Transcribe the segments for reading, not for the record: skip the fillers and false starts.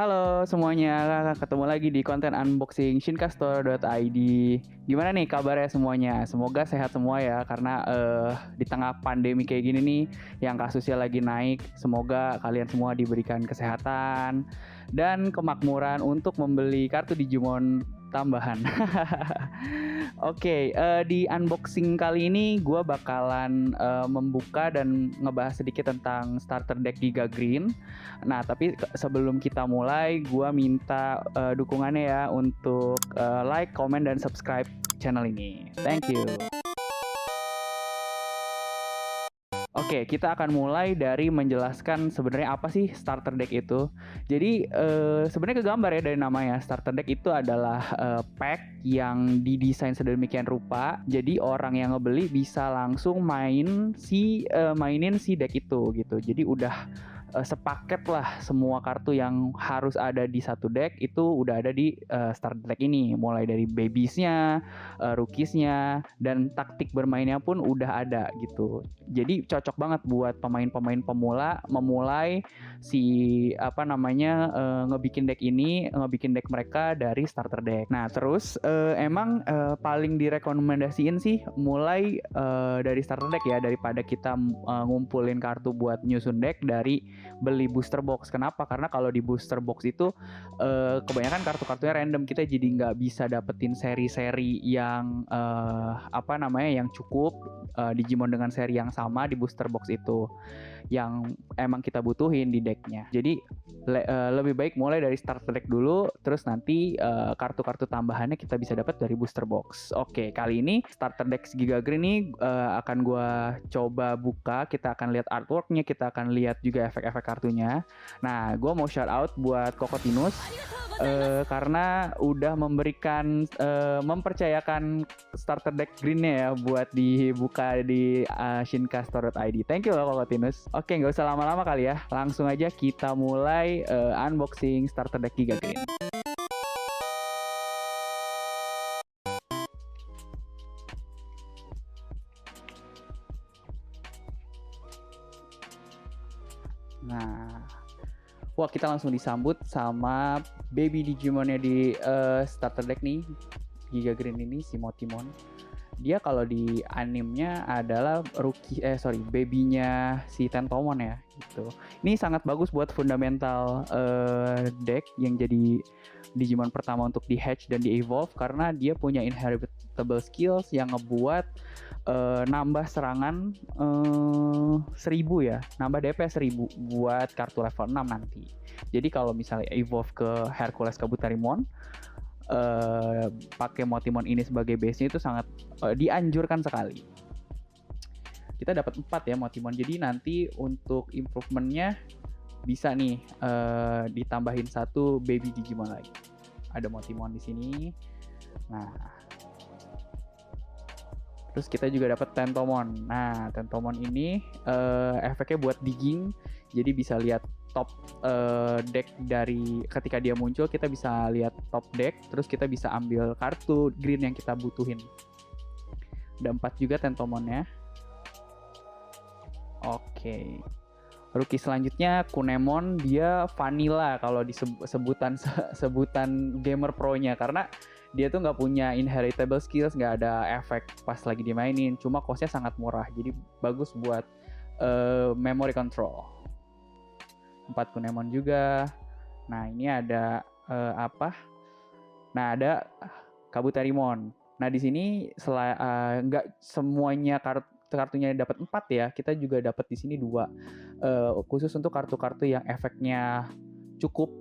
Halo semuanya, ketemu lagi di konten unboxing shinkastore.id. Gimana nih kabarnya semuanya? Semoga sehat semua ya, karena di tengah pandemi kayak gini nih, yang kasusnya lagi naik. Semoga kalian semua diberikan kesehatan dan kemakmuran untuk membeli kartu Digimon tambahan. Oke, di unboxing kali ini gue bakalan membuka dan ngebahas sedikit tentang starter deck Giga Green. Nah, tapi sebelum kita mulai, gue minta dukungannya ya untuk like, comment, dan subscribe channel ini. Thank you. Oke, kita akan mulai dari menjelaskan sebenarnya apa sih starter deck itu. Jadi sebenarnya kegambar ya dari namanya. Starter deck itu adalah pack yang didesain sedemikian rupa. Jadi orang yang ngebeli bisa langsung mainin si deck itu gitu. Jadi udah sepaket lah semua kartu yang harus ada di satu deck itu udah ada di starter deck ini. Mulai dari babiesnya, rookiesnya, dan taktik bermainnya pun udah ada gitu. Jadi cocok banget buat pemain-pemain pemula memulai ngebikin deck mereka dari starter deck. Nah, terus emang paling direkomendasiin sih mulai dari starter deck ya, daripada kita ngumpulin kartu buat nyusun deck dari beli booster box. Kenapa? Karena kalau di booster box itu kebanyakan kartu-kartunya random, kita jadi nggak bisa dapetin seri-seri yang yang cukup Digimon dengan seri yang sama di booster box itu yang emang kita butuhin di decknya. Jadi lebih baik mulai dari starter deck dulu, terus nanti kartu-kartu tambahannya kita bisa dapat dari booster box. Oke, kali ini starter deck Giga Green ini akan gue coba buka. Kita akan lihat artworknya, kita akan lihat juga efek-efek kartunya. Nah, gue mau shout out buat Kokotinus karena udah mempercayakan starter deck greennya ya buat dibuka di shinkastore.id. Thank you loh Kokotinus. Oke, nggak usah lama-lama kali ya, langsung aja kita mulai unboxing starter deck Giga Green. Nah, wah, kita langsung disambut sama baby Digimonnya di starter deck nih, Giga Green ini, si Motimon. Dia kalau di animenya adalah babynya si Tentomon ya gitu. Ini sangat bagus buat fundamental deck yang jadi Digimon pertama untuk di hatch dan di evolve, karena dia punya inheritable skills yang ngebuat nambah serangan 1000 ya, nambah DP 1000 buat kartu level 6 nanti. Jadi kalau misalnya evolve ke Hercules Kabutarimon, pakai Motimon ini sebagai base-nya itu sangat dianjurkan sekali. Kita dapat 4 ya Motimon, jadi nanti untuk improvement-nya bisa nih ditambahin satu baby Digimon lagi. Ada Motimon di sini. Nah, terus kita juga dapat Tentomon. Nah, Tentomon ini efeknya buat digging, jadi bisa lihat top deck dari ketika dia muncul, kita bisa lihat top deck, terus kita bisa ambil kartu green yang kita butuhin. Ada 4 juga Tentomonnya. Oke. Rookie selanjutnya Kunemon, dia vanilla kalau sebutan gamer pro-nya, karena dia tuh nggak punya inheritable skills, nggak ada efek pas lagi dimainin, cuma cost-nya sangat murah, jadi bagus buat memory control. 4 Kunemon juga. Nah, ini ada Nah, ada Kabutarimon. Nah, di sini nggak semuanya kartunya dapat 4 ya. Kita juga dapat di sini 2. Khusus untuk kartu-kartu yang efeknya cukup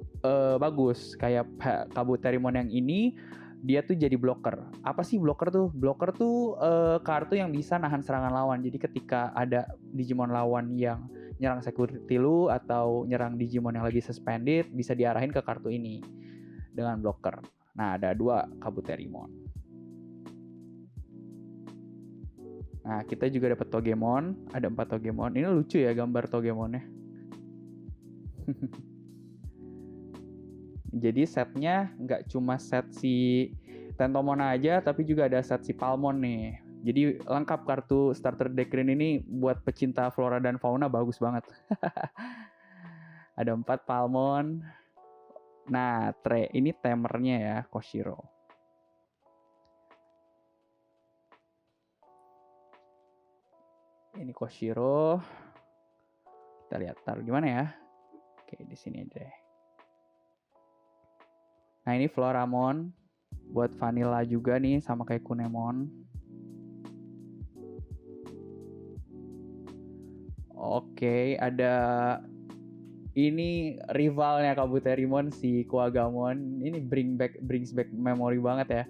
bagus, kayak Kabutarimon yang ini, dia tuh jadi blocker. Apa sih blocker tuh? Blocker tuh kartu yang bisa nahan serangan lawan. Jadi ketika ada Digimon lawan yang nyerang security lu atau nyerang Digimon yang lagi suspended, bisa diarahin ke kartu ini dengan blocker. Nah, ada 2 Kabuterimon. Nah, kita juga dapat Togemon, ada 4 Togemon. Ini lucu ya gambar Togemonnya. Jadi setnya nggak cuma set si Tentomon aja, tapi juga ada set si Palmon nih. Jadi lengkap kartu starter deck green ini, buat pecinta flora dan fauna bagus banget. Ada 4 Palmon. Nah, ini tamernya ya, Koshiro. Ini Koshiro. Kita lihat taruh gimana ya. Oke, di sini deh. Nah, ini Floramon buat vanilla juga nih, sama kayak Kunemon. Oke, ada ini rivalnya Kabuterimon, si Kuwagamon. Ini brings back memory banget ya.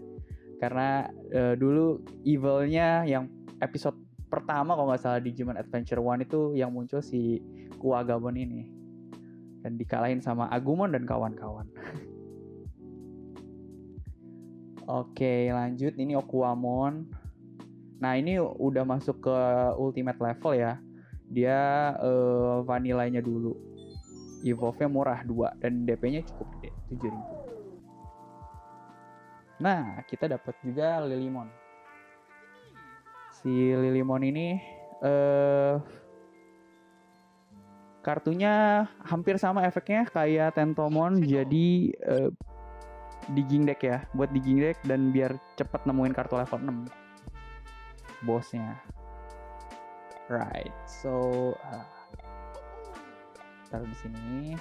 Karena dulu evilnya yang episode pertama kalau nggak salah Digimon Adventure 1 itu yang muncul si Kuwagamon ini. Dan dikalahin sama Agumon dan kawan-kawan. Oke, lanjut. Ini Okuamon. Nah, ini udah masuk ke ultimate level ya. Dia vanillanya dulu. Evolve-nya murah 2 dan DP-nya cukup gede, 7.000. Nah, kita dapat juga Lilymon. Si Lilymon ini kartunya hampir sama efeknya kayak Tentomon, jadi digging deck ya, buat digging deck dan biar cepet nemuin kartu level 6 bosnya. Right, so taruh di sini.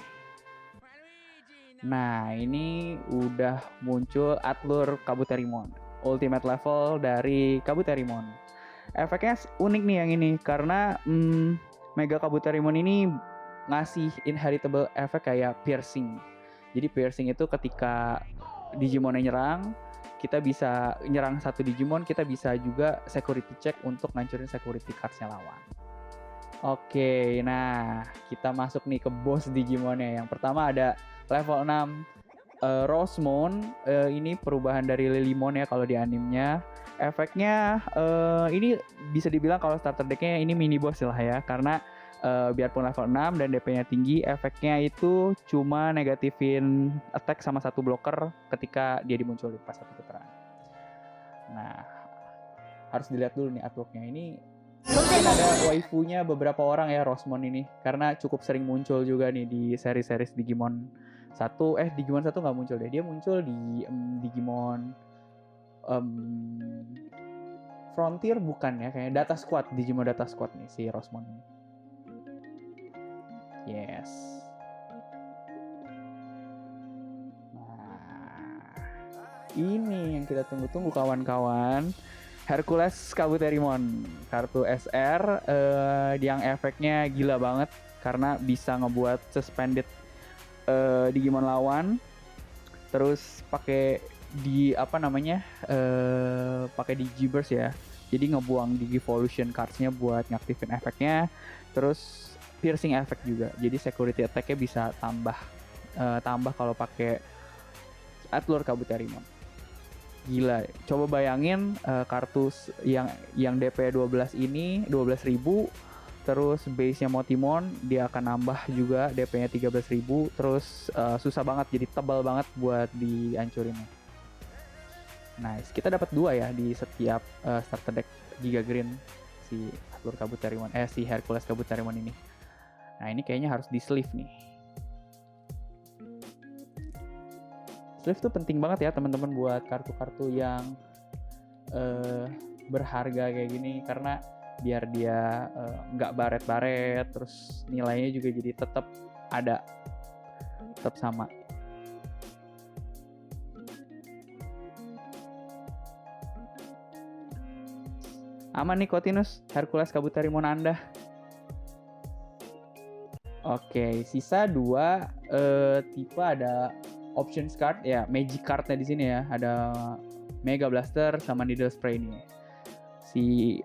Nah, ini udah muncul Atlur Kabuterimon, ultimate level dari Kabuterimon. Efeknya unik nih yang ini karena Mega Kabuterimon ini ngasih inheritable efek kayak piercing. Jadi piercing itu ketika Digimonnya nyerang, kita bisa nyerang satu Digimon, kita bisa juga security check untuk ngancurin security cards-nya lawan. Oke, nah kita masuk nih ke boss Digimonnya. Yang pertama ada level 6 Rosemon. Ini perubahan dari Lilymon ya kalau di animenya. Efeknya ini bisa dibilang kalau starter decknya ini mini boss lah ya. Karena biarpun level 6 dan DP-nya tinggi, efeknya itu cuma negatifin attack sama satu blocker ketika dia dimunculin pas satu putaran. Nah, harus dilihat dulu nih artworknya. Ini mungkin ada waifunya beberapa orang ya Rosemon ini, karena cukup sering muncul juga nih di seri-series Digimon 1. Digimon 1 nggak muncul deh, dia muncul di Digimon Frontier bukan ya, kayaknya Data Squad, Digimon Data Squad nih si Rosemon ini. Yes. Nah, ini yang kita tunggu-tunggu kawan-kawan. Hercules Kabuterimon, kartu SR yang efeknya gila banget karena bisa ngebuat suspended Digimon lawan. Terus pakai pakai Digiburst ya. Jadi ngebuang Digivolution cards-nya buat ngaktifin efeknya. Terus piercing effect juga. Jadi security attack-nya bisa tambah kalau pakai Atlur Kabuterimon. Gila, coba bayangin kartu yang DP 12 ini 12.000, terus base-nya Motimon dia akan nambah juga DP-nya 13.000, terus susah banget, jadi tebal banget buat dihancurinnya. Nice, kita dapat 2 ya di setiap starter deck Giga Green si Atlur Kabuterimon, si Hercules Kabuterimon ini. Nah, ini kayaknya harus di sleeve nih. Sleeve tuh penting banget ya teman-teman buat kartu-kartu yang berharga kayak gini, karena biar dia nggak baret-baret, terus nilainya juga jadi tetap sama. Aman nih Kotinus, Hercules Kabuterimon Anda. Oke, sisa 2 tipe ada options card ya, magic cardnya di sini ya, ada Mega Blaster sama Needle Spray ini. Si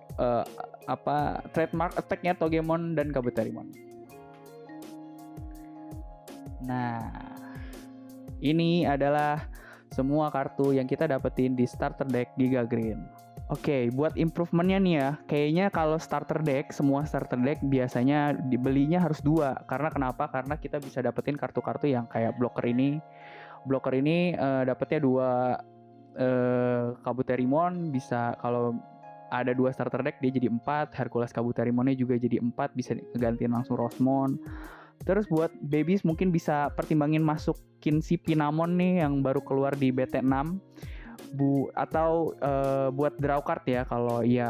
trademark attack-nya Togemon dan Kabuterimon. Nah, ini adalah semua kartu yang kita dapetin di starter deck Giga Green. Oke, buat improvementnya nih ya, kayaknya kalau semua starter deck biasanya dibelinya harus 2. Karena kenapa? Karena kita bisa dapetin kartu-kartu yang kayak blocker ini. Blocker ini dapetnya 2 Kabuterimon, bisa kalau ada 2 starter deck dia jadi 4. Hercules Kabuterimonnya juga jadi 4, bisa gantiin langsung Rosemon. Terus buat babies mungkin bisa pertimbangin masukin si Pinamon nih yang baru keluar di BT6 atau buat draw card ya kalau ya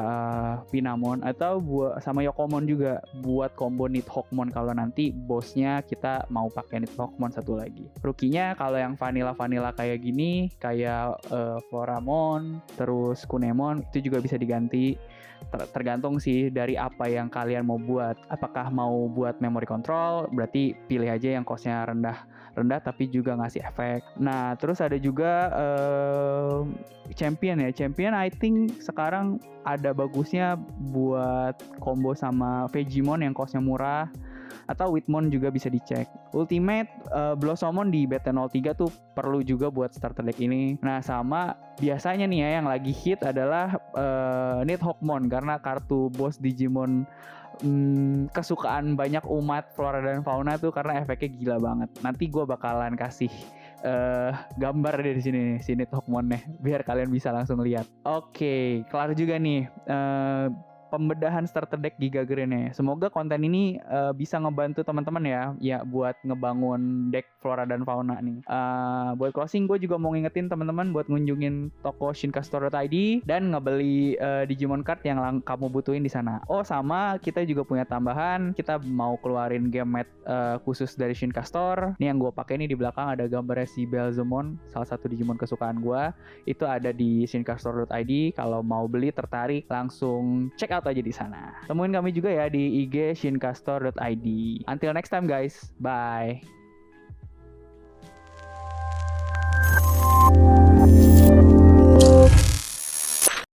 Pinamon, atau buat sama Yokomon juga buat combo Nidhoggmon kalau nanti bosnya kita mau pakai Nidhoggmon satu lagi. Rukinya kalau yang vanilla kayak gini, kayak Floramon terus Kunemon itu juga bisa diganti. Tergantung sih dari apa yang kalian mau buat. Apakah mau buat memory control, berarti pilih aja yang costnya rendah tapi juga ngasih efek. Nah terus ada juga champion ya. Champion I think sekarang ada bagusnya buat combo sama Vegiemon yang costnya murah, atau Widmon juga bisa dicek. Ultimate Blossomon di BT03 tuh perlu juga buat starter deck ini. Nah sama biasanya nih ya yang lagi hit adalah Nidhoggmon, karena kartu boss Digimon kesukaan banyak umat flora dan fauna tuh karena efeknya gila banget. Nanti gue bakalan kasih gambar dari sini nih, si Nidhoggmon nih, biar kalian bisa langsung lihat. Oke, kelar juga nih pembedahan starter deck Giga Green ya. Semoga konten ini bisa ngebantu teman-teman ya buat ngebangun deck flora dan fauna nih. Buat closing gue juga mau ngingetin teman-teman buat ngunjungin toko shinkastore.id dan ngebeli Digimon card yang kamu butuhin di sana. Oh sama kita juga punya tambahan, kita mau keluarin game mat khusus dari Shinkastore. Nih yang gue pakai nih, di belakang ada gambarnya si Belzemon, salah satu Digimon kesukaan gue. Itu ada di shinkastore.id. Kalau mau beli tertarik langsung check out aja di sana. Temuin kami juga ya di IG shinkastore.id. Until next time guys, bye.